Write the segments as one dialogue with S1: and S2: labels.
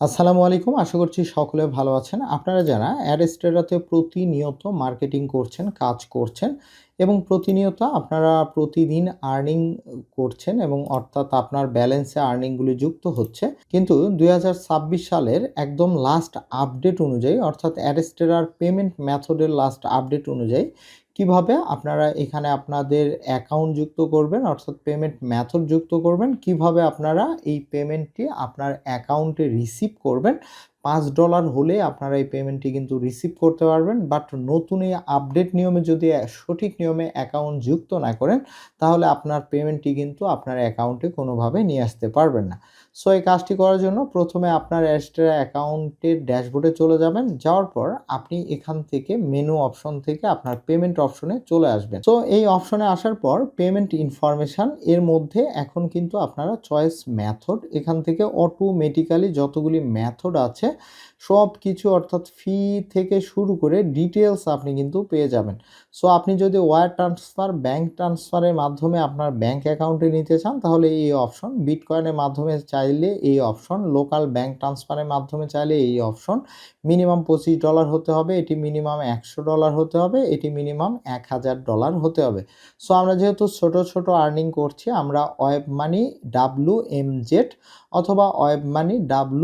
S1: আসসালামু আলাইকুম। আশা করছি সকলে ভালো আছেন। আপনারা যারা অ্যাডস্টেরাতে প্রতিনিয়ত মার্কেটিং করছেন, কাজ করছেন এবং প্রতিনিয়ত আপনারা প্রতিদিন আর্নিং করছেন এবং অর্থাৎ আপনার ব্যালেন্সে আর্নিংগুলি যুক্ত হচ্ছে। কিন্তু ২০২৬ সালের একদম লাস্ট আপডেট অনুযায়ী অর্থাৎ অ্যাডস্টেরার পেমেন্ট মেথডের লাস্ট আপডেট অনুযায়ী কিভাবে আপনারা এখানে আপনাদের অ্যাকাউন্ট যুক্ত করবেন অর্থাৎ পেমেন্ট মেথড যুক্ত করবেন, কিভাবে আপনারা এই পেমেন্টটি আপনার অ্যাকাউন্টে রিসিভ করবেন। $৫ হলে আপনারা এই পেমেন্টটি কিন্তু রিসিভ করতে পারবেন। বাট নতুন এই আপডেট নিয়মে যদি সঠিক নিয়মে অ্যাকাউন্ট যুক্ত না করেন, তাহলে আপনার পেমেন্টটি কিন্তু আপনার অ্যাকাউন্টে কোনোভাবে নিয়ে আসতে পারবেন না। সো এই কাজটি করার জন্য প্রথমে আপনার অ্যাডস্টেরা অ্যাকাউন্টের ড্যাশবোর্ডে চলে যাবেন। যাওয়ার পর আপনি এখান থেকে মেনু অপশন থেকে আপনার পেমেন্ট অপশনে চলে আসবেন। সো এই অপশনে আসার পর পেমেন্ট ইনফরমেশন এর মধ্যে এখন কিন্তু আপনারা চয়েস মেথড এখান থেকে অটোমেটিক্যালি যতগুলি মেথড আছে সব কিছু অর্থাৎ ফি থেকে শুরু করে ডিটেলস আপনি কিন্তু পেয়ে যাবেন। সো আপনি যদি ওয়্যার ট্রান্সফার, ব্যাংক ট্রান্সফারের মাধ্যমে আপনার ব্যাংক অ্যাকাউন্টে নিতে চান তাহলে এই অপশন, বিটকয়েনের মাধ্যমে চাইলে এই অপশন, লোকাল ব্যাংক ট্রান্সফারের মাধ্যমে চাইলে এই অপশন। মিনিমাম $25 হতে হবে, এটি মিনিমাম $100 হতে হবে, এটি মিনিমাম $1000 হতে হবে। সো আমরা যেহেতু ছোট আর্নিং করছি, আমরা ওয়েব মানি WMZ অথবা ওয়েব মানি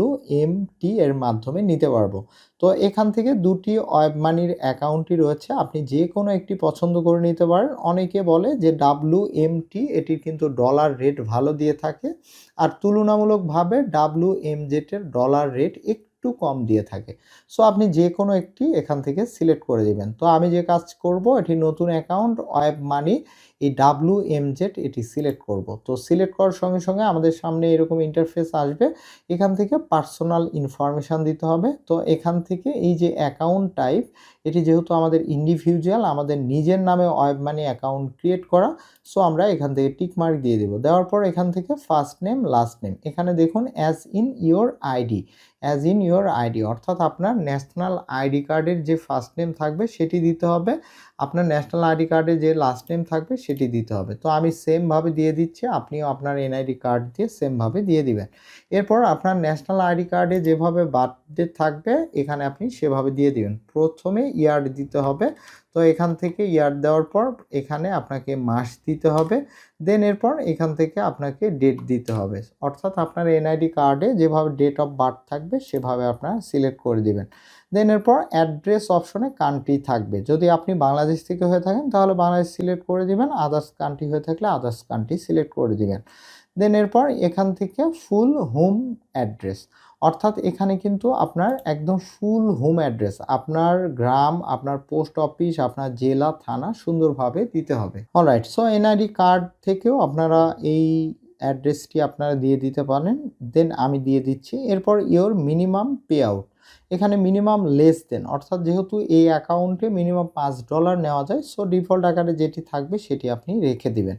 S1: WMT এর মাধ্যমে নিতে পারবো। তো এখান থেকে দুটি ওয়েব মানির অ্যাকাউন্টই রয়েছে, আপনি যে কোনো একটি পছন্দ করে নিতে পারেন। অনেকে বলে যে WMT এটির কিন্তু ডলার রেট ভালো দিয়ে থাকে, আর তুলনামূলকভাবে WMZ এর ডলার রেট একটু কম দিয়ে থাকে। সো আপনি যে কোনো একটি এখান থেকে সিলেক্ট করে দিবেন। তো আমি যে কাজ করব, এটি নতুন অ্যাকাউন্ট ওয়েব মানি এই WMZ এটি সিলেক্ট করব। তো সিলেক্ট করার সঙ্গে সঙ্গে আমাদের সামনে এরকম ইন্টারফেস আসবে। এখান থেকে পার্সোনাল ইনফরমেশন দিতে হবে। তো এখান থেকে এই যে অ্যাকাউন্ট টাইপ, এটি যেহেতু আমাদের ইন্ডিভিজুয়াল, আমাদের নিজের নামে ওয়েব মানি অ্যাকাউন্ট ক্রিয়েট করা, সো আমরা এখান থেকে টিক মার্ক দিয়ে দেব। দেওয়ার পর এখান থেকে ফার্স্ট নেম, লাস্ট নেম, এখানে দেখুন as in your ID, as in your ID অর্থাৎ আপনার ন্যাশনাল আইডি কার্ডের যে ফার্স্ট নেম থাকবে সেটি দিতে হবে, আপনার ন্যাশনাল আইডি কার্ডে যে লাস্ট নেম থাকবে সেটি দিতে হবে। তো আমি সেমভাবে দিয়ে দিচ্ছি, আপনিও আপনার এনআইডি কার্ড দিয়ে সেমভাবে দিয়ে দিবেন। এরপর আপনার ন্যাশনাল আইডি কার্ডে যেভাবে বার্থডে থাকবে এখানে আপনি সেভাবে দিয়ে দিবেন। প্রথমে ইয়ার দিতে হবে। তো এখান থেকে ইয়ার দেওয়ার পর এখানে আপনাকে মাস দিতে হবে। দেন এরপর এখান থেকে আপনাকে ডেট দিতে হবে, অর্থাৎ আপনার এনআইডি কার্ডে যেভাবে ডেট অফ বার্থ থাকবে সেভাবে আপনারা সিলেক্ট করে দিবেন। দেন এরপর অ্যাড্রেস অপশনে কান্ট্রি থাকবে, যদি আপনি বাংলাদেশ থেকে হয়ে থাকেন তাহলে বাংলাদেশ সিলেক্ট করে দিবেন, আদার্স কান্ট্রি হয়ে থাকলে আদার্স কান্ট্রি সিলেক্ট করে দিবেন। দেন এরপর এখান থেকে ফুল হোম অ্যাড্রেস, অর্থাৎ এখানে কিন্তু আপনার একদম ফুল হোম অ্যাড্রেস, আপনার গ্রাম, আপনার পোস্ট অফিস, আপনার জেলা, থানা সুন্দরভাবে দিতে হবে। অলরাইট, সো এনআইডি কার্ড থেকেও আপনারা এই অ্যাড্রেসটি আপনারা দিয়ে দিতে পারেন। দেন আমি দিয়ে দিচ্ছি। এরপর ইওর মিনিমাম পে আউট, এখানে মিনিমাম লেস দেন, অর্থাৎ যেহেতু এই অ্যাকাউন্টে মিনিমাম $5 নেওয়া যায়, সো ডিফল্ট আকারে যেটি থাকবে সেটি আপনি রেখে দিবেন।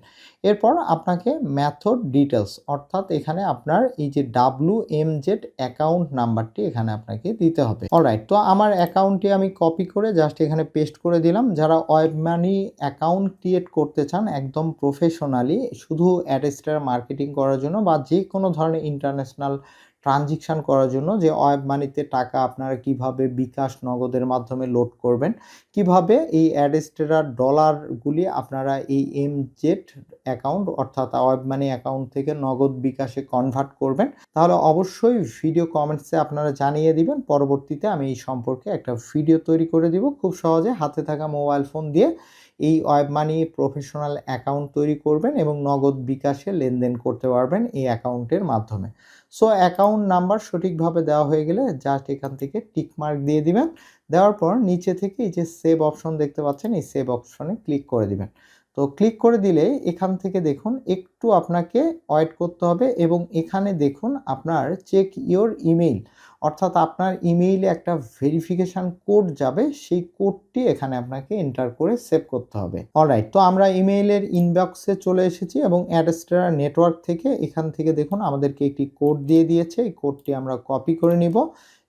S1: এরপর আপনাকে মেথড ডিটেলস, অর্থাৎ এখানে আপনার এই যে WMZ অ্যাকাউন্ট নাম্বারটি এখানে আপনাকে দিতে হবে। অলরাইট, তো আমার অ্যাকাউন্টটি আমি কপি করে জাস্ট এখানে পেস্ট করে দিলাম। যারা ওয়েব মানি অ্যাকাউন্ট ক্রিয়েট করতে চান একদম প্রফেশনালি, শুধু অ্যাডস্টেরা মার্কেটিং করার জন্য বা যে কোনো ধরনের ইন্টারন্যাশনাল ট্রানজিকশান করার জন্য, যে ওয়েব মানিতে টাকা আপনারা কিভাবে বিকাশ নগদের মাধ্যমে লোড করবেন, কিভাবে এই অ্যাডস্টেরার ডলারগুলি আপনারা এই MZ অ্যাকাউন্ট অর্থাৎ ওয়েব মানি অ্যাকাউন্ট থেকে নগদ বিকাশে কনভার্ট করবেন, তাহলে অবশ্যই ভিডিও কমেন্টসে আপনারা জানিয়ে দিবেন। পরবর্তীতে আমি এই সম্পর্কে একটা ভিডিও তৈরি করে দিব। খুব সহজে হাতে থাকা মোবাইল ফোন দিয়ে এই ওয়েব মানি প্রফেশনাল অ্যাকাউন্ট তৈরি করবেন এবং নগদ বিকাশে লেনদেন করতে পারবেন এই অ্যাকাউন্টের মাধ্যমে। সো অ্যাকাউন্ট নাম্বার সঠিকভাবে দেওয়া হয়ে গেলে জাস্ট এখান থেকে টিক মার্ক দিয়ে দিবেন। দেওয়ার পর নিচে থেকে এই যে সেভ অপশন দেখতে পাচ্ছেন, এই সেভ অপশনে ক্লিক করে দিবেন। তো ক্লিক করে দিলে এখান থেকে দেখুন একটু আপনাকে ওয়েট করতে হবে এবং এখানে দেখুন আপনার চেক ইওর ইমেইল, অর্থাৎ আপনার ইমেইলে একটা ভেরিফিকেশান কোড যাবে, সেই কোডটি এখানে আপনাকে এন্টার করে সেভ করতে হবে। অলরাইট, তো আমরা ইমেইলের ইনবক্সে চলে এসেছি এবং অ্যাডস্টেরা নেটওয়ার্ক থেকে এখান থেকে দেখুন আমাদেরকে একটি কোড দিয়ে দিয়েছে, এই কোডটি আমরা কপি করে নিব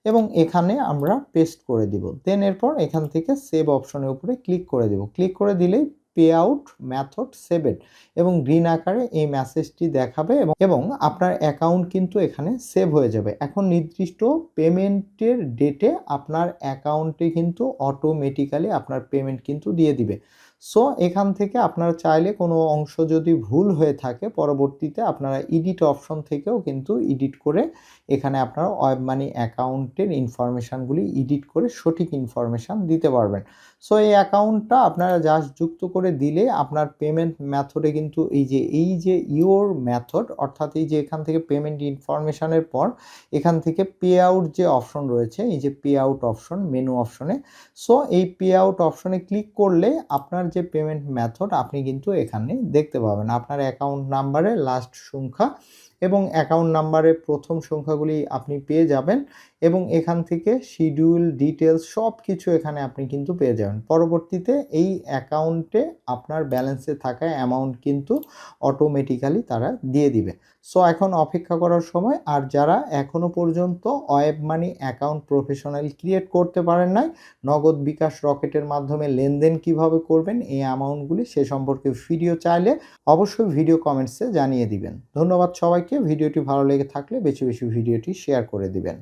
S1: এবং এখানে আমরা পেস্ট করে দিব। দেন এরপর এখান থেকে সেভ অপশনের উপরে ক্লিক করে দেব। ক্লিক করে দিলেই পে আউট মেথড সেভড এবং গ্রিন আকারে এই মেসেজটি দেখাবে এবং আপনার অ্যাকাউন্ট কিন্তু এখানে সেভ হয়ে যাবে। এখন নির্দিষ্ট পেমেন্টের ডেটে আপনার অ্যাকাউন্টে কিন্তু অটোমেটিক্যালি আপনার পেমেন্ট কিন্তু দিয়ে দিবে। সো এখান থেকে আপনারা চাইলে কোনো অংশ যদি ভুল হয়ে থাকে পরবর্তীতে আপনারা এডিট অপশন থেকেও কিন্তু এডিট করে এখানে আপনারা ওয়েব মানি অ্যাকাউন্টের ইনফরমেশনগুলি এডিট করে সঠিক ইনফরমেশন দিতে পারবেন। সো এই অ্যাকাউন্টটা আপনারা জাস্ট যুক্ত করে দিলে আপনার পেমেন্ট মেথডে কিন্তু এই যে ইওর মেথড অর্থাৎ এই যে এখান থেকে পেমেন্ট ইনফরমেশনের পর এখান থেকে পে আউট যে অপশন রয়েছে, এই যে পে আউট অপশন মেনু অপশনে, সো এই পে আউট অপশনে ক্লিক করলে আপনার যে পেমেন্ট মেথড আপনি কিন্তু এখানে দেখতে পাবেন। আপনার অ্যাকাউন্ট নাম্বারের লাস্ট সংখ্যা এবং অ্যাকাউন্ট নাম্বারের প্রথম সংখ্যাগুলি আপনি পেয়ে যাবেন এবং এখান থেকে শিডিউল ডিটেলস সব কিছু এখানে আপনি কিন্তু পেয়ে যাবেন। পরবর্তীতে এই অ্যাকাউন্টে আপনার ব্যালেন্সে থাকা অ্যামাউন্ট কিন্তু অটোমেটিক্যালি তারা দিয়ে দিবে। সো এখন অপেক্ষা করার সময়। আর যারা এখনও পর্যন্ত web money account professional create করতে পারেন নাই, নগদ বিকাশ রকেটের মাধ্যমে লেনদেন কিভাবে করবেন এই অ্যামাউন্টগুলি সে সম্পর্কে ভিডিও চাইলে অবশ্যই ভিডিও কমেন্টসে জানিয়ে দিবেন। ধন্যবাদ সবাইকে। ভিডিওটি ভালো লেগে থাকলে বেশি বেশি ভিডিওটি শেয়ার করে দিবেন।